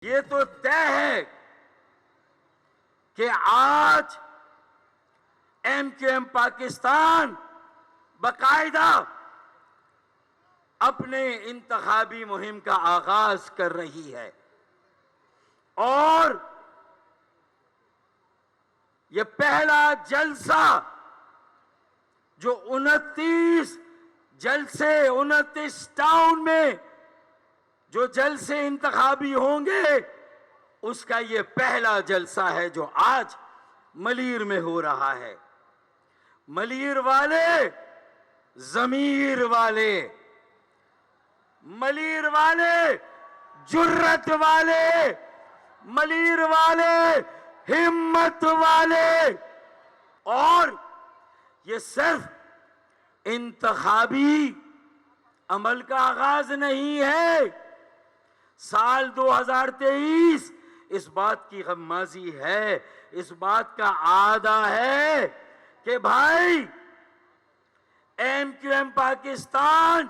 یہ تو طے ہے کہ آج ایم کیو ایم پاکستان باقاعدہ اپنے انتخابی مہم کا آغاز کر رہی ہے اور یہ پہلا جلسہ جو 29 جلسے 29 ٹاؤن میں جو جلسے انتخابی ہوں گے اس کا یہ پہلا جلسہ ہے جو آج ملیر میں ہو رہا ہے۔ ملیر والے ضمیر والے، ملیر والے جرت والے، ملیر والے ہمت والے، اور یہ صرف انتخابی عمل کا آغاز نہیں ہے۔ سال 2023 اس بات کی غمازی ہے، اس بات کا عادہ ہے کہ بھائی ایم کیو ایم پاکستان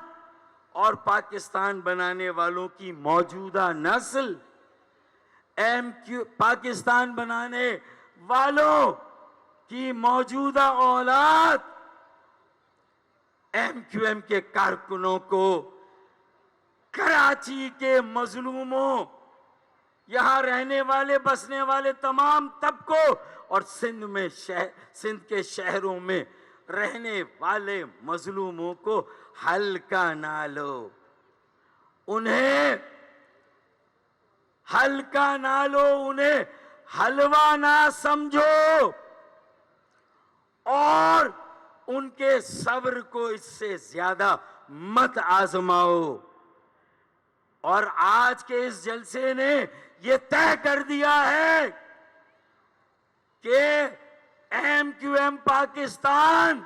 اور پاکستان بنانے والوں کی موجودہ نسل، پاکستان بنانے والوں کی موجودہ اولاد ایم کیو ایم کے کارکنوں کو، کراچی کے مظلوموں، یہاں رہنے والے بسنے والے تمام طبقوں اور سندھ کے شہروں میں رہنے والے مظلوموں کو ہلکا نہ لو، انہیں ہلکا نہ لو، انہیں حلوہ نہ سمجھو اور ان کے صبر کو اس سے زیادہ مت آزماؤ۔ اور آج کے اس جلسے نے یہ طے کر دیا ہے کہ ایم کیو ایم پاکستان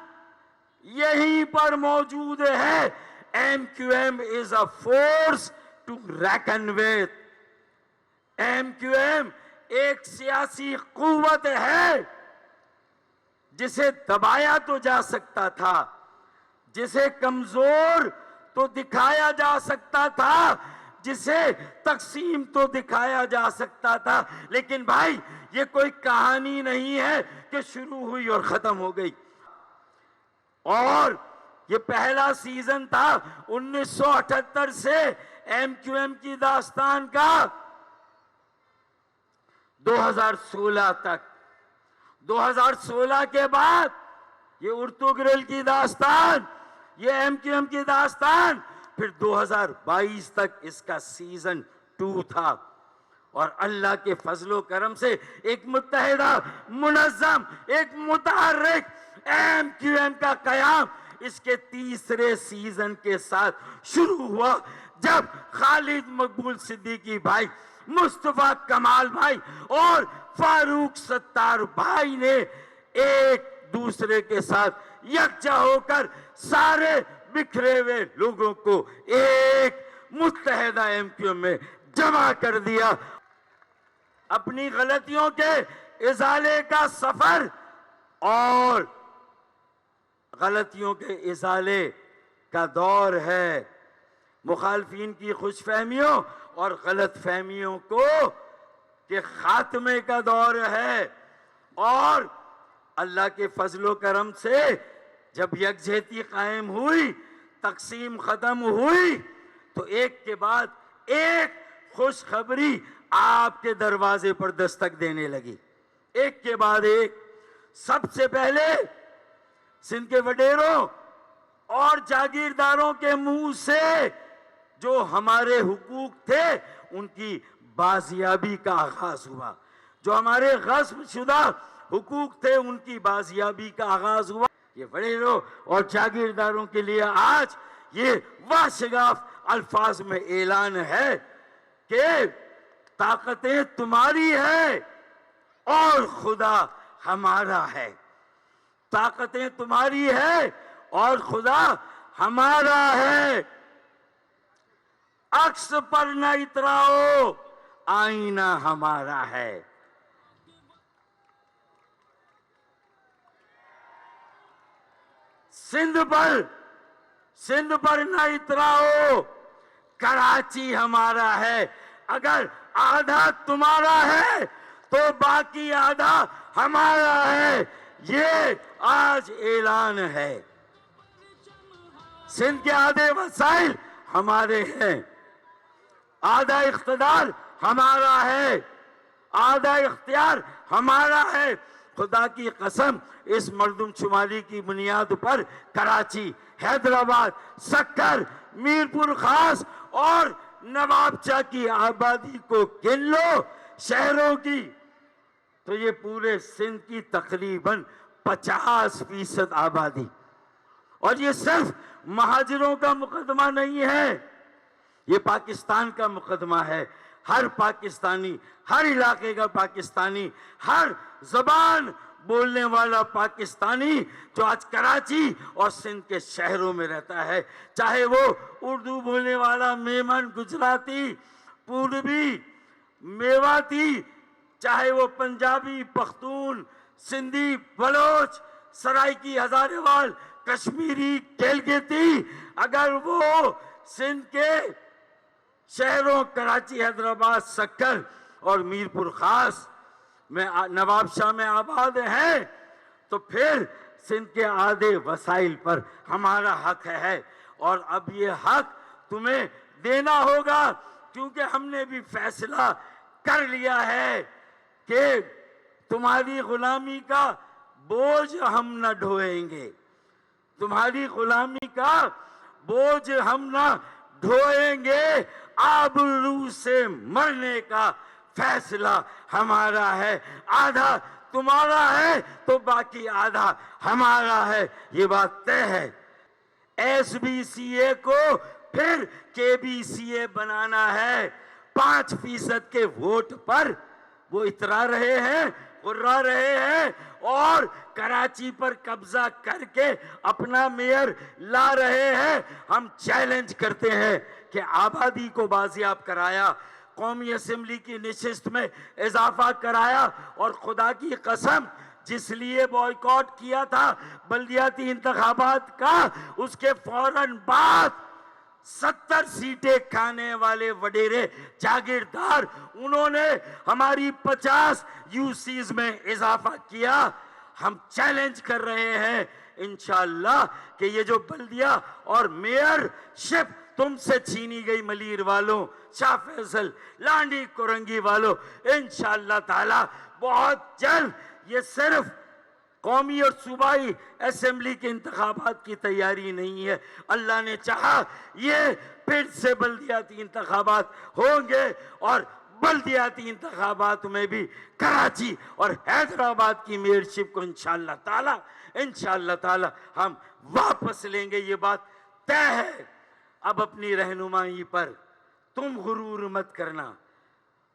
یہیں پر موجود ہے۔ M Q M is a force to reckon with۔ M Q M ایک سیاسی قوت ہے جسے دبایا تو جا سکتا تھا، جسے کمزور تو دکھایا جا سکتا تھا، جسے تقسیم تو دکھایا جا سکتا تھا، لیکن بھائی یہ کوئی کہانی نہیں ہے کہ شروع ہوئی اور ختم ہو گئی۔ اور یہ پہلا سیزن تھا 1978 سے ایم کیو ایم کی داستان کا 2016 تک۔ 2016 کے بعد یہ ارطغرل کی داستان، یہ ایم کیو ایم کی داستان، پھر 2022 تک اس کا سیزن 2 تھا، اور اللہ کے فضل و کرم سے ایک متحدہ، منظم، ایک متحرک ایم کیو ایم کا قیام اس کے تیسرے سیزن کے ساتھ شروع ہوا، جب خالد مقبول صدیقی بھائی، مصطفیٰ کمال بھائی اور فاروق ستار بھائی نے ایک دوسرے کے ساتھ یکجا ہو کر سارے بکھرے ہوئے لوگوں کو ایک متحدہ ایم کیو ایم میں جمع کر دیا۔ اپنی غلطیوں کے ازالے کا سفر اور غلطیوں کے ازالے کا دور ہے، مخالفین کی خوش فہمیوں اور غلط فہمیوں کو کے خاتمے کا دور ہے، اور اللہ کے فضل و کرم سے جب یکجہتی قائم ہوئی، تقسیم ختم ہوئی، تو ایک کے بعد ایک خوشخبری آپ کے دروازے پر دستک دینے لگی، ایک کے بعد ایک۔ سب سے پہلے سندھ کے وڈیروں اور جاگیرداروں کے منہ سے جو ہمارے حقوق تھے ان کی بازیابی کا آغاز ہوا، جو ہمارے غصب شدہ حقوق تھے ان کی بازیابی کا آغاز ہوا۔ یہ وڈیروں اور جاگیرداروں کے لیے آج یہ واشگاف الفاظ میں اعلان ہے کہ طاقتیں تمہاری ہے اور خدا ہمارا ہے، طاقتیں تمہاری ہے اور خدا ہمارا ہے، عکس پر نہ اتراؤ، آئینہ ہمارا ہے۔ سندھ پر نہ اتراؤ، کراچی ہمارا ہے۔ اگر آدھا تمہارا ہے تو باقی آدھا ہمارا ہے، یہ آج اعلان ہے۔ سندھ کے آدھے وسائل ہمارے ہیں، آدھا اقتدار ہمارا ہے، آدھا اختیار ہمارا ہے۔ خدا کی قسم اس مردم شماری کی بنیاد پر کراچی، حیدرآباد، سکر، میرپور خاص اور نوابچہ کی آبادی کو گن لو شہروں کی، تو یہ پورے سندھ کی تقریباً 50% آبادی۔ اور یہ صرف مہاجروں کا مقدمہ نہیں ہے، یہ پاکستان کا مقدمہ ہے۔ ہر پاکستانی، ہر علاقے کا پاکستانی، ہر زبان بولنے والا پاکستانی جو آج کراچی اور سندھ کے شہروں میں رہتا ہے، چاہے وہ اردو بولنے والا میمن، گجراتی، پوربی، میواتی، چاہے وہ پنجابی، پختون، سندھی، بلوچ، سرائکی، ہزارے وال، کشمیری، کیلگیتی، اگر وہ سندھ کے شہروں کراچی، حیدرآباد، سکر اور میرپور خاص میں، نوابشاہ میں آباد ہیں، تو پھر سندھ کے آدھے وسائل پر ہمارا حق ہے۔ اور اب یہ حق تمہیں دینا ہوگا، کیونکہ ہم نے بھی فیصلہ کر لیا ہے کہ تمہاری غلامی کا بوجھ ہم نہ ڈھوئیں گے، تمہاری غلامی کا بوجھ ہم نہ ڈھوئیں گے۔ آبرو سے مرنے کا فیصلہ ہمارا ہے، آدھا تمہارا ہے تو باقی آدھا ہمارا ہے، یہ بات طے ہے۔ ایس بی سی اے کو پھر کے بی سی اے بنانا ہے۔ 5% کے ووٹ پر وہ اترا رہے ہیں، غرا رہے ہیں اور کراچی پر قبضہ کر کے اپنا میئر لا رہے ہیں۔ ہم چیلنج کرتے ہیں کہ آبادی کو بازیاب کرایا، قومی اسمبلی کی نشست میں اضافہ کرایا، اور خدا کی قسم جس لیے بائیکاٹ کیا تھا بلدیاتی انتخابات کا، اس کے فوراً بعد 70 سیٹیں کھانے والے وڈیرے جاگیردار، انہوں نے ہماری 50 یو سیز میں اضافہ کیا۔ ہم چیلنج کر رہے ہیں انشاءاللہ کہ یہ جو بلدیہ اور میئر شپ تم سے چھینی گئی ملیر والوں، شاہ فیصل، لانڈی کرنگی والوں، انشاءاللہ تعالی بہت جلد، یہ صرف قومی اور صوبائی اسمبلی کے انتخابات کی تیاری نہیں ہے، اللہ نے چاہا یہ پھر سے بلدیاتی انتخابات ہوں گے، اور بلدیاتی انتخابات میں بھی کراچی اور حیدرآباد کی میئرشپ کو انشاءاللہ تعالی ہم واپس لیں گے، یہ بات طے ہے۔ اب اپنی رہنمائی پر تم غرور مت کرنا،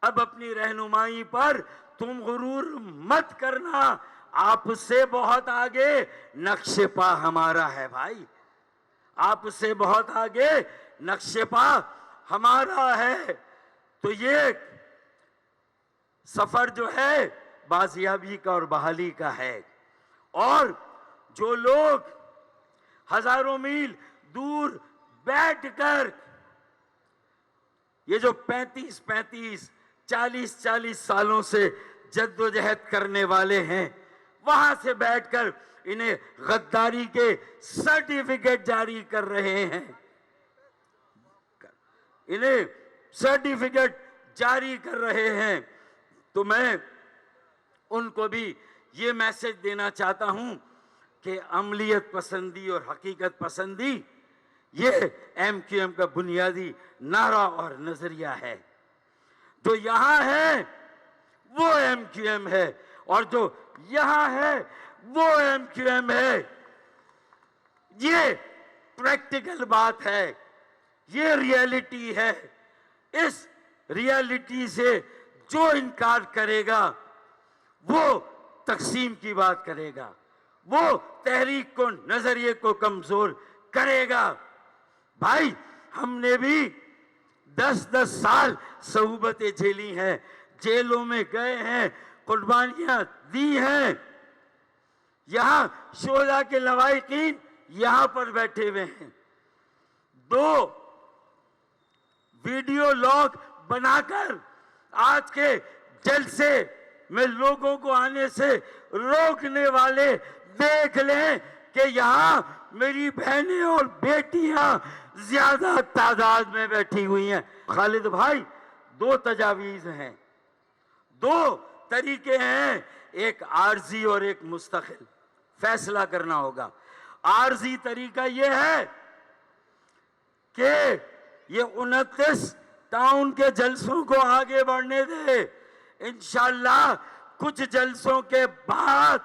اب اپنی رہنمائی پر تم غرور مت کرنا، آپ سے بہت آگے نقش پا ہمارا ہے بھائی، آپ سے بہت آگے نقش پا ہمارا ہے۔ تو یہ سفر جو ہے بازیابی کا اور بحالی کا ہے، اور جو لوگ ہزاروں میل دور بیٹھ کر یہ جو 35 40 سالوں سے جدوجہد کرنے والے ہیں، وہاں سے بیٹھ کر انہیں غداری کے سرٹیفکیٹ جاری کر رہے ہیں، انہیں سرٹیفکیٹ جاری کر رہے ہیں، تو میں ان کو بھی یہ میسج دینا چاہتا ہوں کہ عملیت پسندی اور حقیقت پسندی یہ ایم کیو ایم کا بنیادی نعرہ اور نظریہ ہے۔ جو یہاں ہے وہ ایم کیو ایم ہے، اور جو یہاں ہے وہ ایم کیو ایم ہے۔ یہ پریکٹیکل بات ہے، یہ ریئلٹی ہے۔ اس ریئلٹی سے جو انکار کرے گا وہ تقسیم کی بات کرے گا، وہ تحریک کو، نظریے کو کمزور کرے گا۔ بھائی ہم نے بھی 10 سال صعوبتیں جھیلی ہیں، جیلوں میں گئے ہیں، قربانیاں دی ہیں، یہاں شہداء کے لواحقین یہاں پر بیٹھے ہوئے ہیں، 2 ویڈیو لاگ بنا کر آج کے جلسے میں لوگوں کو آنے سے روکنے والے دیکھ لیں کہ یہاں میری بہنیں اور بیٹیاں زیادہ تعداد میں بیٹھی ہوئی ہیں۔ خالد بھائی، دو تجاویز ہیں، دو طریقے ہیں، ایک عارضی اور ایک مستقل۔ فیصلہ کرنا ہوگا۔ عارضی طریقہ یہ ہے کہ یہ 29 ٹاؤن کے جلسوں کو آگے بڑھنے دے۔ انشاءاللہ کچھ جلسوں کے بعد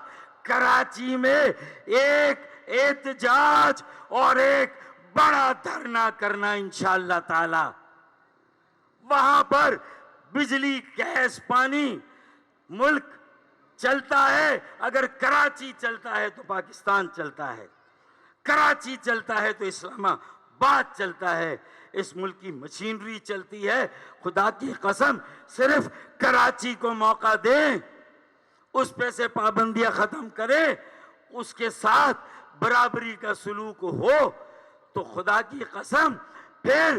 کراچی میں ایک احتجاج اور ایک بڑا دھرنا کرنا انشاءاللہ تعالی۔ وہاں پر بجلی، گیس، پانی، ملک چلتا ہے۔ اگر کراچی چلتا ہے تو پاکستان چلتا ہے، کراچی چلتا ہے تو اسلام آباد چلتا ہے، اس ملک کی مشینری چلتی ہے۔ خدا کی قسم صرف کراچی کو موقع دیں، اس پہ سے پابندیاں ختم کریں، اس کے ساتھ برابری کا سلوک ہو تو خدا کی قسم پھر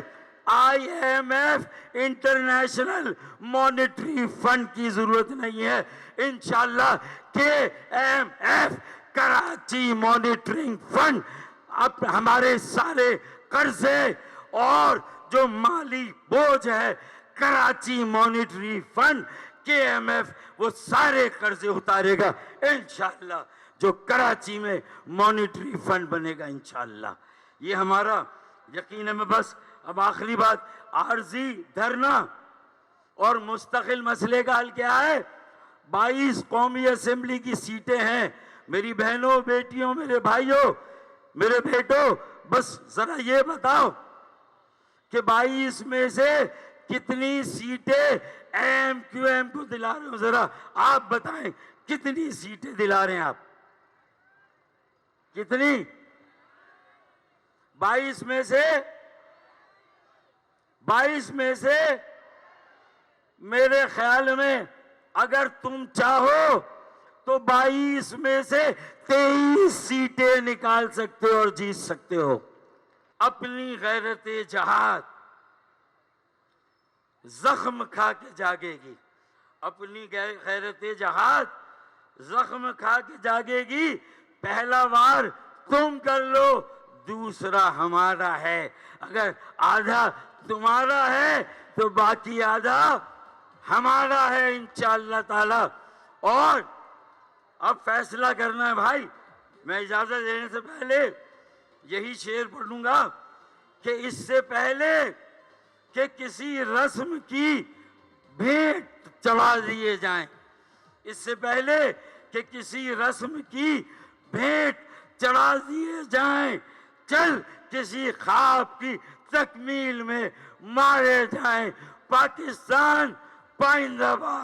IMF انٹرنیشنل مانیٹری فنڈ کی ضرورت نہیں ہے۔ انشاءاللہ KMF کراچی مانیٹرنگ فنڈ اب ہمارے سارے قرضے اور جو مالی بوجھ ہے، کراچی مانیٹری فنڈ KMF وہ سارے قرضے اتارے گا انشاءاللہ، جو کراچی میں مانیٹری فنڈ بنے گا انشاءاللہ۔ یہ ہمارا یقین ہے۔ میں بس اب آخری بات، عارضی دھرنا اور مستقل مسئلے کا حل کیا ہے؟ 22 قومی اسمبلی کی سیٹیں ہیں۔ میری بہنوں، بیٹیوں، میرے بھائیوں، میرے بیٹوں، بس ذرا یہ بتاؤ کہ 22 میں سے کتنی سیٹیں MQM کو دلا رہے ہو؟ ذرا آپ بتائیں، کتنی سیٹیں دلا رہے ہیں آپ؟ کتنی؟ 22 میں سے میرے خیال میں اگر تم چاہو تو 22 میں سے 23 سیٹیں نکال سکتے ہو اور جیت سکتے ہو۔ اپنی غیرت جہاد زخم کھا کے جاگے گی، اپنی غیرت جہاد زخم کھا کے جاگے گی۔ پہلا وار تم کر لو، دوسرا ہمارا ہے۔ اگر آدھا تمہارا ہے تو باقی آدھا ہمارا ہے انشاءاللہ تعالی۔ اور اب فیصلہ کرنا ہے بھائی۔ میں اجازت دینے سے پہلے یہی شعر پڑھوں گا کہ اس سے پہلے کہ کسی رسم کی بھیٹ چڑھا دیے جائیں، اس سے پہلے کہ کسی رسم کی بھیٹ چڑھا دیے جائیں، چل کسی خواب کی تکمیل میں مارے جائیں۔ پاکستان پائندہ باد۔